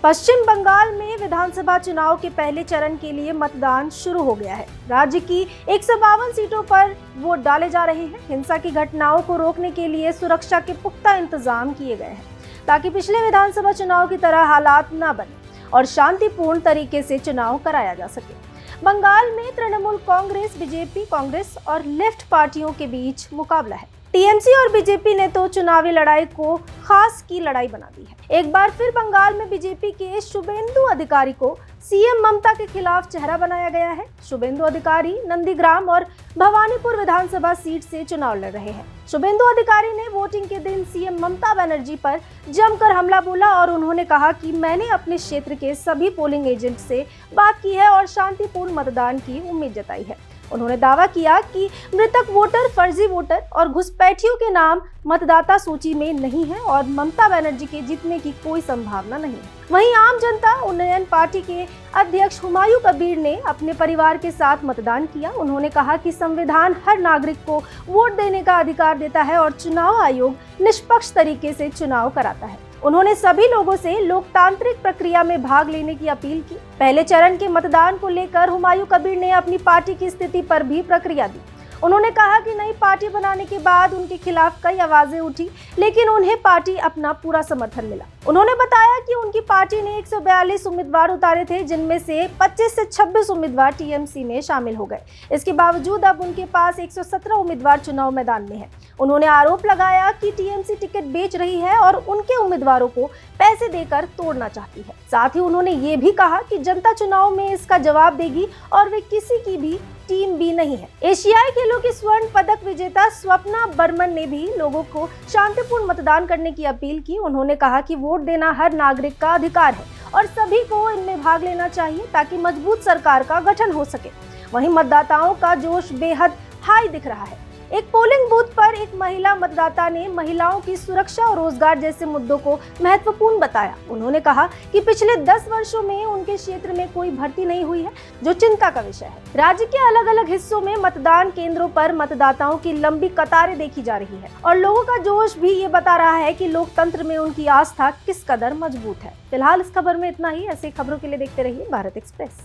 पश्चिम बंगाल में विधानसभा चुनाव के पहले चरण के लिए मतदान शुरू हो गया है। राज्य की 152 सीटों पर वोट डाले जा रहे हैं। हिंसा की घटनाओं को रोकने के लिए सुरक्षा के पुख्ता इंतजाम किए गए हैं, ताकि पिछले विधानसभा चुनाव की तरह हालात न बने और शांतिपूर्ण तरीके से चुनाव कराया जा सके। बंगाल में तृणमूल कांग्रेस, बीजेपी, कांग्रेस और लेफ्ट पार्टियों के बीच मुकाबला है। टीएमसी और बीजेपी ने तो चुनावी लड़ाई को खास की लड़ाई बना दी है। एक बार फिर बंगाल में बीजेपी के शुभेंदु अधिकारी को सीएम ममता के खिलाफ चेहरा बनाया गया है। शुभेंदु अधिकारी नंदीग्राम और भवानीपुर विधानसभा सीट से चुनाव लड़ रहे हैं। शुभेंदु अधिकारी ने वोटिंग के दिन सीएम ममता बनर्जी पर जमकर हमला बोला और उन्होंने कहा कि मैंने अपने क्षेत्र के सभी पोलिंग एजेंट से बात की है और शांतिपूर्ण मतदान की उम्मीद जताई है। उन्होंने दावा किया कि मृतक वोटर फर्जी वोटर और घुसपैठियों के नाम मतदाता सूची में नहीं है और ममता बनर्जी के जीतने की कोई संभावना नहीं है। वहीं आम जनता उन्नयन पार्टी के अध्यक्ष हुमायूं कबीर ने अपने परिवार के साथ मतदान किया। उन्होंने कहा कि संविधान हर नागरिक को वोट देने का अधिकार देता है और चुनाव आयोग निष्पक्ष तरीके से चुनाव कराता है। उन्होंने सभी लोगों से लोकतांत्रिक प्रक्रिया में भाग लेने की अपील की। पहले चरण के मतदान को लेकर हुमायूं कबीर ने अपनी पार्टी की स्थिति पर भी प्रतिक्रिया दी। उन्होंने कहा कि नई पार्टी बनाने के बाद उनके खिलाफ कई आवाजें उठी, लेकिन उन्हें पार्टी अपना पूरा समर्थन मिला। उन्होंने बताया कि उनकी पार्टी ने 142 उम्मीदवार उतारे थे, जिनमें से 25 से 26 उम्मीदवार टीएमसी में शामिल हो गए। इसके बावजूद अब उनके पास 117 उम्मीदवार चुनाव मैदान में हैं। उन्होंने आरोप लगाया कि टीएमसी टिकट बेच रही है और उनके उम्मीदवारों को पैसे देकर तोड़ना चाहती है। साथ ही उन्होंने ये भी कहा कि जनता चुनाव में इसका जवाब देगी और वे किसी की भी टीम भी नहीं है। एशियाई खेलों की स्वर्ण पदक विजेता स्वप्ना बर्मन ने भी लोगों को शांतिपूर्ण मतदान करने की अपील की। उन्होंने कहा कि वोट देना हर नागरिक का अधिकार है और सभी को इनमें भाग लेना चाहिए, ताकि मजबूत सरकार का गठन हो सके। वहीं मतदाताओं का जोश बेहद हाई दिख रहा है। एक पोलिंग बूथ पर एक महिला मतदाता ने महिलाओं की सुरक्षा और रोजगार जैसे मुद्दों को महत्वपूर्ण बताया। उन्होंने कहा कि पिछले 10 वर्षों में उनके क्षेत्र में कोई भर्ती नहीं हुई है, जो चिंता का विषय है। राज्य के अलग अलग हिस्सों में मतदान केंद्रों पर मतदाताओं की लंबी कतारें देखी जा रही है और लोगों का जोश भी ये बता रहा है कि लोकतंत्र में उनकी आस्था किस कदर मजबूत है। फिलहाल इस खबर में इतना ही। ऐसी खबरों के लिए देखते रहिए भारत एक्सप्रेस।